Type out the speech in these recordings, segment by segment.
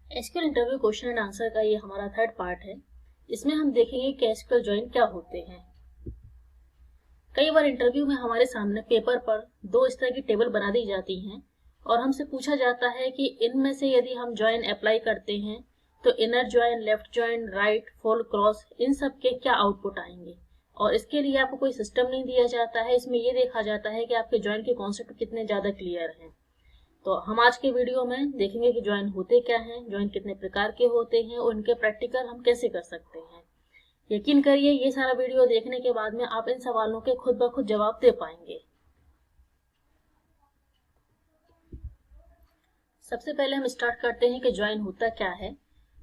SQL interview question and answer का ये हमारा थर्ड पार्ट है। इसमें हम देखेंगे कि एसक्यूएल जॉइन क्या होते हैं। कई बार इंटरव्यू में हमारे सामने पेपर पर दो इस तरह की टेबल बना दी जाती हैं और हमसे पूछा जाता है कि इनमें से यदि हम जॉइन अप्लाई करते हैं तो inner join, left join, right, full, cross, इन सब के क्या आउटपुट आएंगे। और इसके लिए आपको कोई सिस्टम नहीं दिया जाता है, इसमें ये देखा जाता है कि आपके जॉइन के कॉन्सेप्ट कितने ज्यादा क्लियर हैं। तो हम आज के वीडियो में देखेंगे कि ज्वाइन होते क्या हैं, ज्वाइन कितने प्रकार के होते हैं और इनके प्रैक्टिकल हम कैसे कर सकते हैं। यकीन करिए ये सारा वीडियो देखने के बाद में आप इन सवालों के खुद ब खुद जवाब दे पाएंगे। सबसे पहले हम स्टार्ट करते हैं कि ज्वाइन होता क्या है।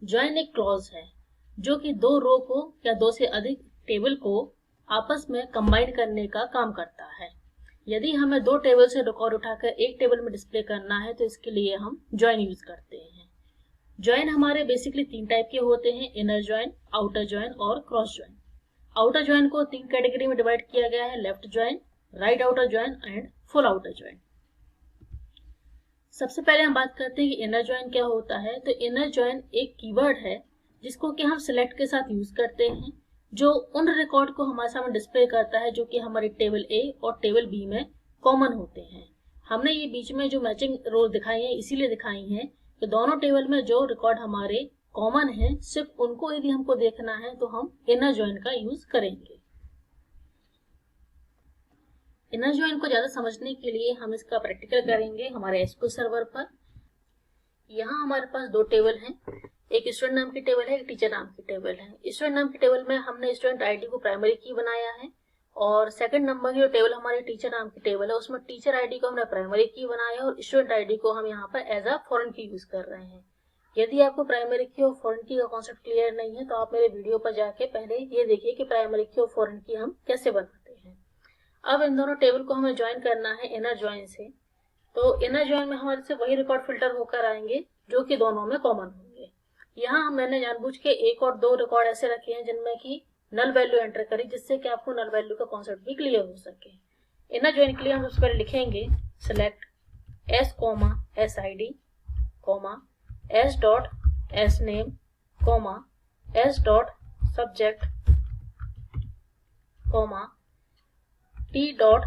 ज्वाइन एक क्लॉज है जो कि दो रो को या दो से अधिक टेबल को आपस में कंबाइन करने का काम करता है। यदि हमें दो टेबल से रिकॉर्ड उठाकर एक टेबल में डिस्प्ले करना है तो इसके लिए हम ज्वाइन यूज करते हैं। ज्वाइन हमारे बेसिकली तीन टाइप के होते हैं, इनर ज्वाइन, आउटर ज्वाइन और क्रॉस ज्वाइन। आउटर ज्वाइन को तीन कैटेगरी में डिवाइड किया गया है, left join, right outer join and full outer join. सबसे पहले हम बात करते हैं कि इनर ज्वाइन क्या होता है। तो इनर ज्वाइन एक कीवर्ड है जिसको कि हम सिलेक्ट के साथ यूज करते हैं, जो उन रिकॉर्ड को हमारे सामने डिस्प्ले करता है जो कि हमारी टेबल ए और टेबल बी में कॉमन होते हैं। हमने ये बीच में जो मैचिंग रो दिखाई है इसीलिए दिखाई है कि दोनों टेबल में जो रिकॉर्ड हमारे कॉमन है सिर्फ उनको यदि हमको देखना है तो हम इनर ज्वाइन का यूज करेंगे। इनर ज्वाइन को ज्यादा समझने के लिए हम इसका प्रैक्टिकल करेंगे हमारे एसक्यूएल सर्वर पर। यहाँ हमारे पास दो टेबल हैं, एक स्टूडेंट नाम की टेबल है, एक टीचर नाम की टेबल है। स्टूडेंट नाम की टेबल में हमने स्टूडेंट आईडी को प्राइमरी की बनाया है और सेकंड नंबर की जो टेबल हमारी टीचर नाम की टेबल है उसमें टीचर आईडी को हमने प्राइमरी की बनाया और स्टूडेंट आईडी को हम यहाँ पर एज अ फॉरेन की यूज कर रहे हैं। यदि आपको प्राइमरी की और फॉरेन की का कॉन्सेप्ट क्लियर नहीं है तो आप मेरे वीडियो पर जाके पहले ये देखिए कि प्राइमरी की और फॉरेन की हम कैसे बनाते हैं। अब इन दोनों टेबल को हमें ज्वाइन करना है इनर ज्वाइन से। तो इनर ज्वाइन में हमारे से वही रिकॉर्ड फिल्टर होकर आएंगे जो कि दोनों में कॉमन होंगे। यहाँ मैंने जानबूझ के एक और दो रिकॉर्ड ऐसे रखे हैं जिनमें की नल वैल्यू एंटर करी, जिससे कि आपको नल वैल्यू का कॉन्सेप्ट भी क्लियर हो सके। इनर ज्वाइन के लिए हम सबसे पहले लिखेंगे select S comma S I D comma S dot S name comma S dot subject comma T dot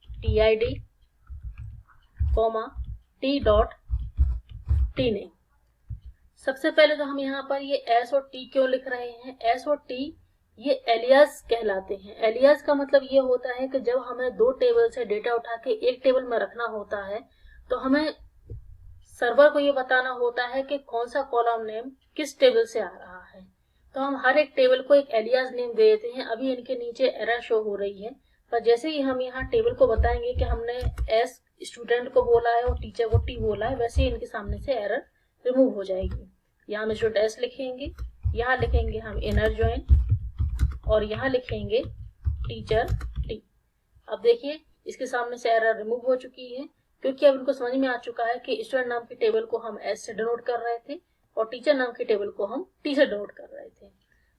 T I D comma T dot T name. सबसे पहले तो हम यहाँ पर ये एस और टी क्यों लिख रहे हैं। एस और टी ये एलियास कहलाते हैं। एलियास का मतलब ये होता है कि जब हमें दो टेबल से डेटा उठा के एक टेबल में रखना होता है तो हमें सर्वर को ये बताना होता है कि कौन सा कॉलम नेम किस टेबल से आ रहा है। तो हम हर एक टेबल को एक एलियास नेम दे देते हैं। अभी इनके नीचे एरर शो हो रही है, पर जैसे ही हम यहाँ टेबल को बताएंगे कि हमने एस स्टूडेंट को बोला है और टीचर को टी बोला है, वैसे ही इनके सामने से एरर रिमूव हो जाएगी। यहाँ हम स्टूडेंट एस लिखेंगे, यहाँ लिखेंगे हम इनर ज्वाइन और यहाँ लिखेंगे टीचर टी। अब देखिए इसके सामने से एरर रिमूव हो चुकी है क्योंकि अब इनको समझ में आ चुका है कि स्टूडेंट नाम की टेबल को हम एस से डिनोट कर रहे थे और टीचर नाम की टेबल को हम टी से डिनोट कर रहे थे।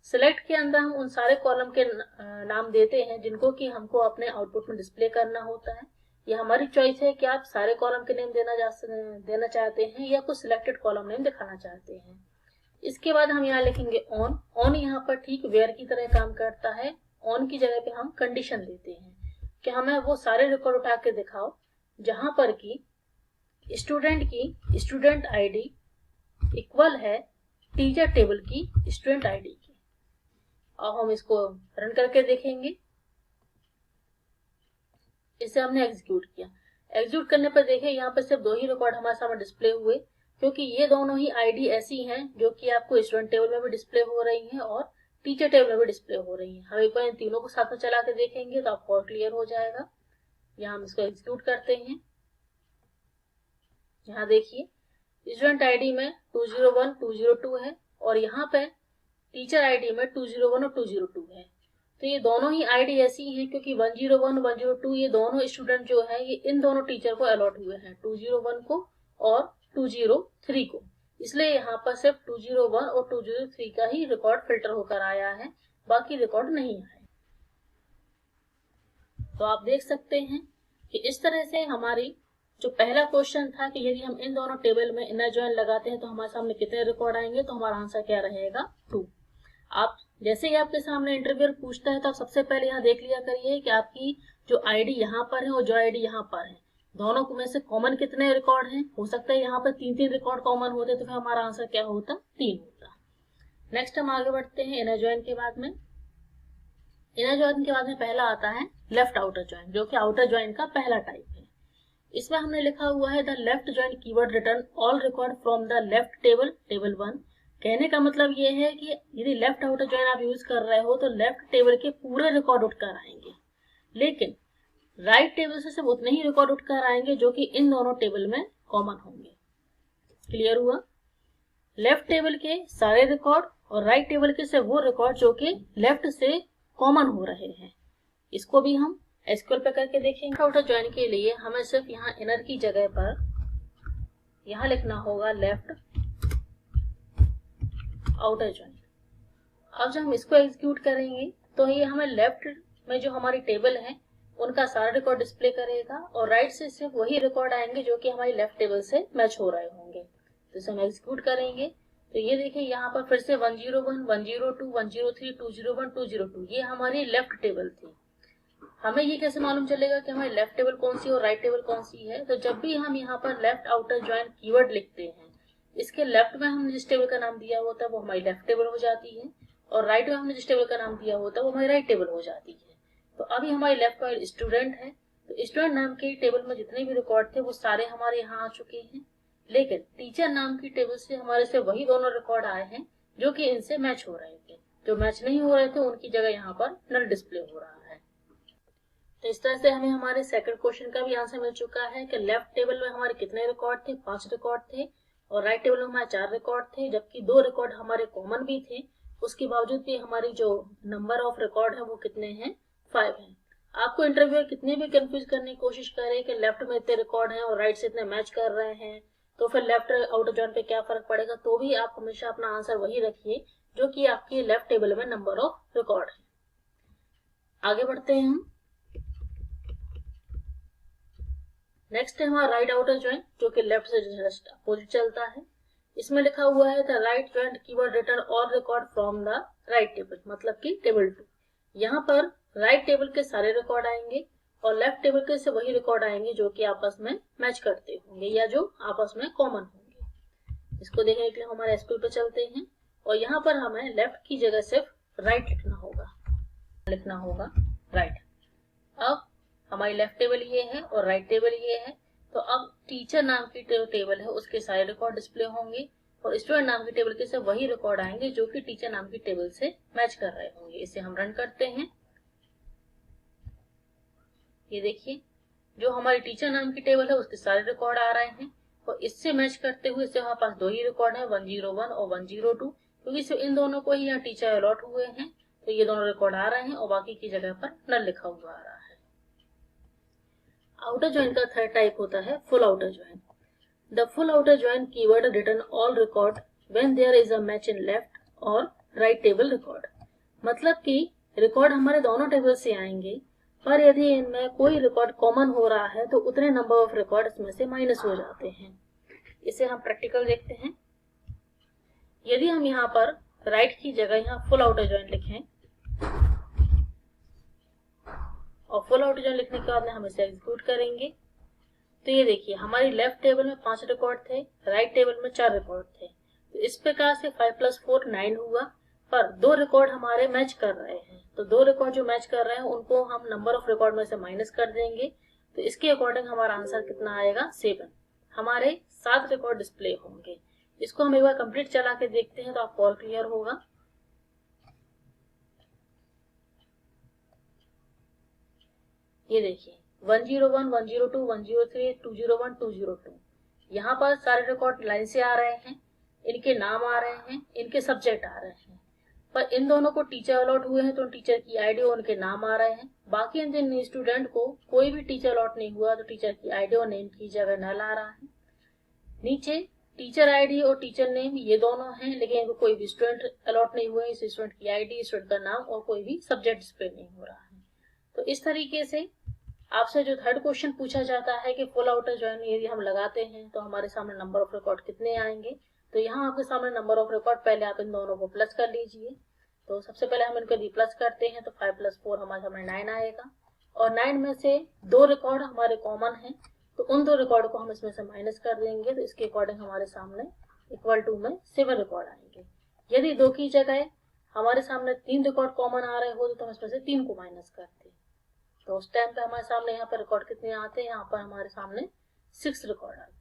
सिलेक्ट के अंदर हम उन सारे कॉलम के नाम देते हैं जिनको कि हमको अपने आउटपुट में डिस्प्ले करना होता है। यह हमारी चॉइस है कि आप सारे कॉलम के नेम देना चाहते हैं या कुछ सिलेक्टेड कॉलम नेम दिखाना चाहते हैं। इसके बाद हम यहाँ लिखेंगे ऑन। ऑन यहाँ पर ठीक वेयर की तरह काम करता है। ऑन की जगह पे हम कंडीशन देते हैं कि हमें वो सारे रिकॉर्ड उठा के दिखाओ जहां पर की स्टूडेंट की स्टूडेंट आईडी इक्वल है टीचर टेबल की स्टूडेंट आईडी की। अब हम इसको रन करके देखेंगे। इसे हमने एग्जीक्यूट किया। एग्जीक्यूट करने पर देखिए यहाँ पर सिर्फ दो ही रिकॉर्ड हमारे सामने डिस्प्ले हुए, क्योंकि ये दोनों ही आईडी ऐसी हैं जो कि आपको स्टूडेंट टेबल में भी डिस्प्ले हो रही हैं और टीचर टेबल में भी डिस्प्ले हो रही हैं। हम एक बार इन तीनों को साथ में चला के देखेंगे तो आपको और क्लियर हो जाएगा। यहाँ हम इसको एग्जीक्यूट करते हैं। यहाँ देखिए स्टूडेंट आईडी में 201 202 है और यहाँ पे टीचर आईडी में 201 और 202 है। तो ये दोनों ही आईडी ऐसी हैं क्योंकि 101 102 ये दोनों स्टूडेंट जो है ये इन दोनों टीचर को अलॉट हुए हैं, 201 को और 203 को। इसलिए यहाँ पर सिर्फ 201 और 203 का ही रिकॉर्ड फिल्टर होकर आया है, बाकी रिकॉर्ड नहीं आए। तो आप देख सकते हैं कि इस तरह से हमारी जो पहला क्वेश्चन था कि यदि हम इन दोनों टेबल में इनर जॉइन लगाते हैं तो हमारे सामने कितने रिकॉर्ड आएंगे, तो हमारा आंसर क्या रहेगा 2। आप जैसे ही आपके सामने इंटरव्यूअर पूछता है तो आप सबसे पहले यहाँ देख लिया करिए कि आपकी जो आईडी यहाँ पर है और जो आईडी यहाँ पर है, दोनों में से कॉमन कितने रिकॉर्ड हैं। हो सकता है यहाँ पर 3-3 रिकॉर्ड कॉमन होते तो फिर हमारा आंसर क्या होता, 3 होता। नेक्स्ट हम आगे बढ़ते हैं इनर जॉइन के बाद में। इनर जॉइन के बाद में पहला आता है लेफ्ट आउटर जॉइन, जो कि आउटर जॉइन का पहला टाइप है। इसमें हमने लिखा हुआ है the left join keyword return all record from the left table, table 1। कहने का मतलब ये है कि यदि लेफ्ट आउटर जॉइन आप यूज कर रहे हो तो लेफ्ट टेबल के पूरे रिकॉर्ड उठकर आएंगे, लेकिन राइट टेबल से सिर्फ उतने ही रिकॉर्ड उठकर आएंगे जो कि इन दोनों टेबल में कॉमन होंगे। क्लियर हुआ? लेफ्ट टेबल के सारे रिकॉर्ड और राइट टेबल के सिर्फ वो रिकॉर्ड जो कि लेफ्ट से कॉमन हो रहे हैं। इसको भी हम एसक्यूएल पे करके देखेंगे। आउटर जॉइन के लिए हमें सिर्फ यहाँ इनर की जगह पर यहाँ लिखना होगा लेफ्ट आउटर जॉइन। अब जब हम इसको एग्जीक्यूट करेंगे तो ये हमें लेफ्ट में जो हमारी टेबल है उनका सारा रिकॉर्ड डिस्प्ले करेगा और राइट से सिर्फ वही रिकॉर्ड आएंगे जो कि हमारी लेफ्ट टेबल से मैच हो रहे होंगे। तो इसे हम एग्जीक्यूट करेंगे तो ये देखिए यहाँ पर फिर से 101, 102, 103, 201, 202 ये हमारी लेफ्ट टेबल थी। हमें ये कैसे मालूम चलेगा कि हमारी लेफ्ट टेबल कौन सी और राइट टेबल कौन सी है? तो जब भी हम यहाँ पर लेफ्ट आउटर जॉइन कीवर्ड लिखते हैं, इसके लेफ्ट में हमने जिस टेबल का नाम दिया होता है वो हमारी लेफ्ट टेबल हो जाती है और राइट में हमने जिस टेबल का नाम दिया होता है वो हमारी राइट टेबल हो जाती है। तो अभी हमारी लेफ्ट में स्टूडेंट है, तो स्टूडेंट नाम के टेबल में जितने भी रिकॉर्ड थे वो सारे हमारे यहाँ आ चुके हैं, लेकिन टीचर नाम की टेबल से हमारे से वही दोनों रिकॉर्ड आए हैं जो कि इनसे मैच हो रहे थे। जो मैच नहीं हो रहे थे उनकी जगह यहाँ पर नल डिस्प्ले हो रहा है। तो इस तरह से हमें हमारे सेकंड क्वेश्चन का भी आंसर मिल चुका है कि लेफ्ट टेबल में हमारे कितने रिकॉर्ड थे, 5 रिकॉर्ड थे और राइट टेबल में हमारे 4 रिकॉर्ड थे, जबकि 2 रिकॉर्ड हमारे कॉमन भी थे। उसके बावजूद भी हमारी जो नंबर ऑफ रिकॉर्ड है वो कितने हैं, 5 हैं। आपको इंटरव्यूअर कितने भी कंफ्यूज करने की कोशिश करे कि लेफ्ट में इतने रिकॉर्ड हैं और राइट से इतने मैच कर रहे हैं तो फिर लेफ्ट आउटर जॉइन पे क्या फर्क पड़ेगा, तो भी आप हमेशा अपना आंसर वही रखिए जो कि आपकी लेफ्ट टेबल में नंबर ऑफ रिकॉर्ड है। आगे बढ़ते हैं हम। नेक्स्ट है हमारा राइट आउटर जॉइन जो कि लेफ्ट से जस्ट अपोजिट चलता है। इसमें लिखा हुआ है the right joint keyword return all record from the right table, मतलब कि टेबल 2। यहाँ पर राइट टेबल के सारे रिकॉर्ड आएंगे और लेफ्ट टेबल के से वही रिकॉर्ड आएंगे जो कि आपस में मैच करते होंगे या जो आपस में कॉमन होंगे। इसको देखने के लिए हमारे एसक्यूएल पे चलते हैं और यहाँ पर हमें लेफ्ट की जगह सिर्फ राइट लिखना होगा राइट। अब हमारी लेफ्ट टेबल ये है और राइट टेबल ये है, तो अब टीचर नाम की टेबल है उसके सारे रिकॉर्ड डिस्प्ले होंगे और स्टूडेंट नाम की टेबल के से वही रिकॉर्ड आएंगे जो कि टीचर नाम की टेबल से मैच कर रहे होंगे। इसे हम रन करते हैं। ये देखिए जो हमारी टीचर नाम की टेबल है उसके सारे रिकॉर्ड आ रहे हैं और इससे मैच करते हुए इससे हमारे पास 2 ही रिकॉर्ड है, 101 और 102, क्योंकि सिर्फ इन दोनों को ही यहाँ टीचर अलॉट हुए हैं तो ये दोनों रिकॉर्ड आ रहे हैं और बाकी की जगह पर नल लिखा हुआ आ रहा है। आउटर जॉइन का थर्ड टाइप होता है full outer join. The full outer join keyword return all record when there is a match in left और राइट टेबल रिकॉर्ड, मतलब कि रिकॉर्ड हमारे दोनों टेबल से आएंगे पर यदि इनमें कोई रिकॉर्ड कॉमन हो रहा है तो उतने नंबर ऑफ रिकॉर्ड इसमें से माइनस हो जाते हैं। इसे हम प्रैक्टिकल देखते हैं। यदि हम यहाँ पर राइट की जगह यहाँ फुल आउटर जॉइन लिखें और फुल आउटर जॉइन लिखने के बाद हम इसे एग्जीक्यूट करेंगे तो ये देखिए हमारी लेफ्ट टेबल में 5 रिकॉर्ड थे, राइट टेबल में 4 रिकॉर्ड थे। तो इस प्रकार से 5 + 4 9 हुआ, पर 2 रिकॉर्ड हमारे मैच कर रहे हैं। तो 2 रिकॉर्ड जो मैच कर रहे हैं उनको हम नंबर ऑफ रिकॉर्ड में से माइनस कर देंगे तो इसके अकॉर्डिंग हमारा आंसर कितना आएगा, 7। हमारे 7 रिकॉर्ड डिस्प्ले होंगे। इसको हम एक बार कंप्लीट चला के देखते हैं तो आपको और क्लियर होगा। ये देखिए 101, 102, 103, 201, 202 यहाँ पर सारे रिकॉर्ड लाइन से आ रहे हैं, इनके नाम आ रहे हैं, इनके सब्जेक्ट आ रहे हैं, पर इन दोनों को टीचर अलॉट हुए हैं तो टीचर की आईडी और उनके नाम आ रहे हैं। बाकी इन स्टूडेंट को कोई भी टीचर अलॉट नहीं हुआ तो टीचर की आईडी और नेम की जगह नल आ रहा है। नीचे टीचर आईडी और टीचर नेम ये दोनों हैं, लेकिन इनको कोई भी स्टूडेंट अलॉट नहीं हुए, इस स्टूडेंट की आईडी, स्टूडेंट का नाम और कोई भी सब्जेक्ट डिस्प्ले नहीं हो रहा है। तो इस तरीके से आपसे जो थर्ड क्वेश्चन पूछा जाता है कि फुल आउटर ज्वाइन यदि हम लगाते हैं तो हमारे सामने नंबर ऑफ रिकॉर्ड कितने आएंगे। तो यहाँ आपके सामने नंबर ऑफ रिकॉर्ड, पहले आप इन दोनों को प्लस कर लीजिए। तो सबसे पहले हम इनको यदि प्लस करते हैं तो 5 + 4 हमारे सामने 9 आएगा, और 9 में से 2 रिकॉर्ड हमारे कॉमन हैं, तो उन 2 रिकॉर्ड को हम इसमें से माइनस कर देंगे। तो इसके अकॉर्डिंग हमारे सामने इक्वल टू में 7 रिकॉर्ड आएंगे। यदि 2 की जगह हमारे सामने 3 रिकॉर्ड कॉमन आ रहे हो तो हम इसमें से 3 को माइनस करते हैं। तो उस टाइम पे हमारे सामने यहाँ पर रिकॉर्ड कितने आते हैं, यहाँ पर हमारे सामने 6 रिकॉर्ड आते हैं।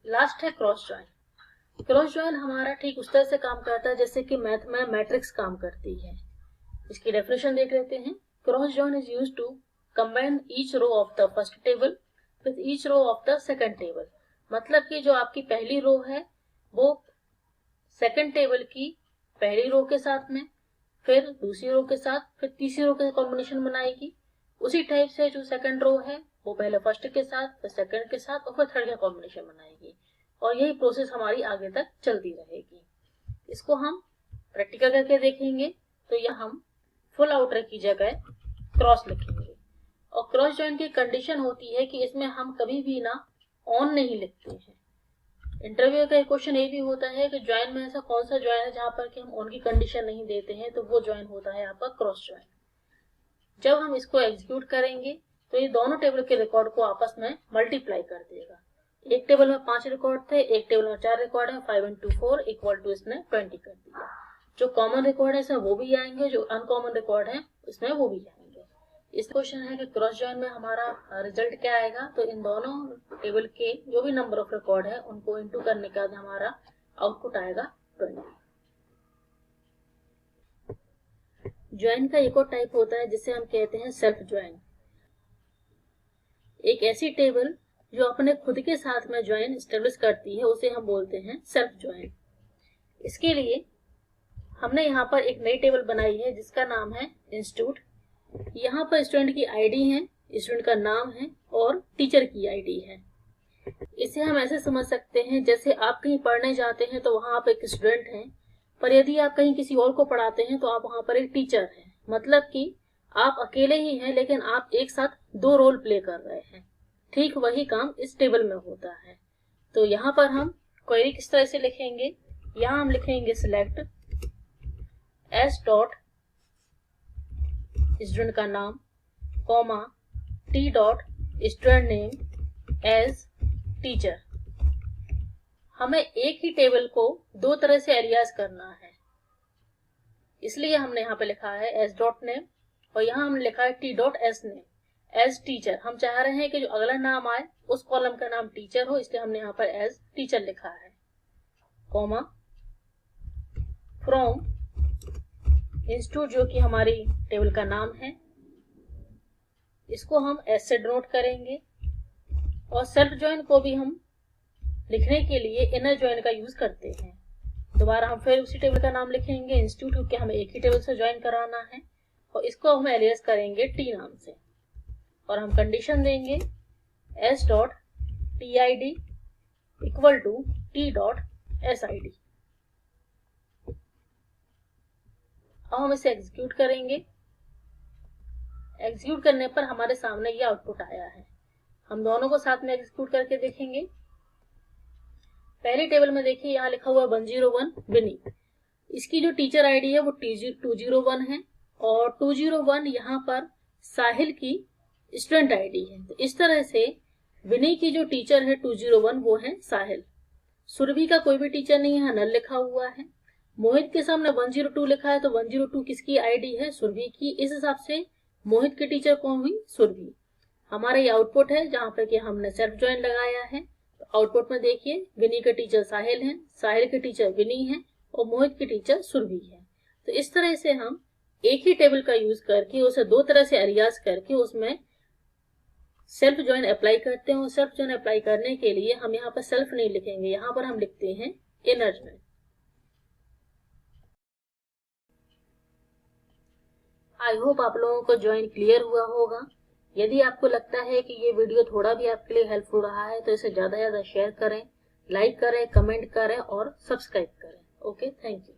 लास्ट है क्रॉस ज्वाइन। क्रॉस ज्वाइन हमारा ठीक उस तरह से काम करता है जैसे कि मैथ में मैट्रिक्स काम करती है। इसकी डेफिनेशन देख लेते हैं। Cross join is used to combine each row of the first table with each row of the second table. मतलब कि जो आपकी पहली रो है वो सेकंड टेबल की पहली रो के साथ में, फिर दूसरी रो के साथ, फिर तीसरी रो के कॉम्बिनेशन बनाएगी। उसी टाइप से जो सेकंड रो है वो पहले फर्स्ट के साथ, फिर सेकंड के साथ और फिर थर्ड का कॉम्बिनेशन बनाएगी, और यही प्रोसेस हमारी आगे तक चलती रहेगी। इसको हम प्रैक्टिकल करके देखेंगे। तो यह हम फुल आउटर की जगह क्रॉस लिखेंगे, और क्रॉस ज्वाइन की कंडीशन होती है कि इसमें हम कभी भी ना ऑन नहीं लिखते हैं। इंटरव्यू का एक क्वेश्चन ये भी होता है कि ज्वाइन में ऐसा कौन सा ज्वाइन है जहां पर कि हम ऑन की कंडीशन नहीं देते हैं, तो वो ज्वाइन होता है आपका क्रॉस ज्वाइन। जब हम इसको एग्जीक्यूट करेंगे तो ये दोनों टेबल के रिकॉर्ड को आपस में मल्टीप्लाई कर देगा। एक टेबल में 5 रिकॉर्ड थे, एक टेबल में 4 रिकॉर्ड है, 5 × 4 = इसने 20 कर दिया। जो कॉमन रिकॉर्ड है इसमें वो भी आएंगे, जो अनकॉमन रिकॉर्ड है इसमें वो भी आएंगे। इस क्वेश्चन है कि क्रॉस ज्वाइन में हमारा रिजल्ट क्या आएगा। तो इन दोनों टेबल के जो भी नंबर ऑफ रिकॉर्ड है उनको इनटू करने के बाद हमारा आउटपुट आएगा 20। ज्वाइन का एक और टाइप होता है जिसे हम कहते हैं सेल्फ ज्वाइन। एक ऐसी टेबल जो अपने खुद के साथ में ज्वाइन एस्टेब्लिश करती है उसे हम बोलते हैं सेल्फ ज्वाइन। इसके लिए हमने यहाँ पर एक नई टेबल बनाई है जिसका नाम है इंस्टीट्यूट। यहाँ पर स्टूडेंट की आईडी है, स्टूडेंट का नाम है और टीचर की आईडी है। इसे हम ऐसे समझ सकते हैं जैसे आप कहीं पढ़ने जाते हैं तो वहां आप एक स्टूडेंट हैं, पर यदि आप कहीं किसी और को पढ़ाते हैं तो आप वहां पर एक टीचर हैं। मतलब कि आप अकेले ही हैं लेकिन आप एक साथ 2 रोल प्ले कर रहे हैं। ठीक वही काम इस टेबल में होता है। तो यहाँ पर हम क्वेरी किस तरह से लिखेंगे, यहाँ हम लिखेंगे सिलेक्ट एस डॉट स्टूडेंट का नाम comma T dot student name as teacher. हमें एक ही टेबल को 2 तरह से एलियास करना है, इसलिए हमने यहाँ पे लिखा है एस डॉट नेम और यहाँ हमने लिखा है T dot S name as teacher. हम चाह रहे हैं कि जो अगला नाम आए उस कॉलम का नाम टीचर हो, इसलिए हमने यहाँ पर एज टीचर लिखा है, कॉमा फ्रॉम इंस्टीट्यूट जो कि हमारी टेबल का नाम है, इसको हम एस से डिनोट करेंगे। और सेल्फ ज्वाइन को भी हम लिखने के लिए इनर ज्वाइन का यूज करते हैं। दोबारा हम फिर उसी टेबल का नाम लिखेंगे इंस्टीट्यूट, क्योंकि हमें एक ही टेबल से ज्वाइन कराना है, और इसको हम एलियास करेंगे टी नाम से, और हम कंडीशन देंगे S dot T I D equal to T dot S I D. अब हम इसे एग्जीक्यूट करेंगे। एग्जीक्यूट करने पर हमारे सामने ये आउटपुट आया है। हम दोनों को साथ में एग्जीक्यूट करके देखेंगे। पहली टेबल में देखिए यहाँ लिखा हुआ 101 विनी। इसकी जो टीचर आईडी है वो 201 है, और 201 यहाँ पर साहिल की स्टूडेंट आईडी है। तो इस तरह से विनी की जो टीचर है 201 वो है साहिल। सुरभि का कोई भी टीचर नहीं है, नल लिखा हुआ है। मोहित के सामने 102 लिखा है, तो 102 किसकी आईडी है, सुरभि की। इस हिसाब से मोहित की टीचर कौन हुई, सुरभि। हमारा ये आउटपुट है जहां पर कि हमने सेल्फ ज्वाइन लगाया है। तो आउटपुट में देखिए विनी के टीचर साहिल हैं, साहिल के टीचर विनी है और मोहित की टीचर सुरभि है। तो इस तरह से हम एक ही टेबल का यूज करके उसे 2 तरह से एलियास करके उसमें सेल्फ ज्वाइन अप्लाई करते हैं। और सेल्फ ज्वाइन अप्लाई करने के लिए हम यहाँ पर सेल्फ नहीं लिखेंगे, यहाँ पर हम लिखते हैं इनर ज्वाइन। आई होप आप लोगों को ज्वाइन क्लियर हुआ होगा। यदि आपको लगता है कि ये वीडियो थोड़ा भी आपके लिए हेल्पफुल रहा है तो इसे ज्यादा से ज्यादा शेयर करें, लाइक करें, कमेंट करें और सब्सक्राइब करें। Okay, thank you.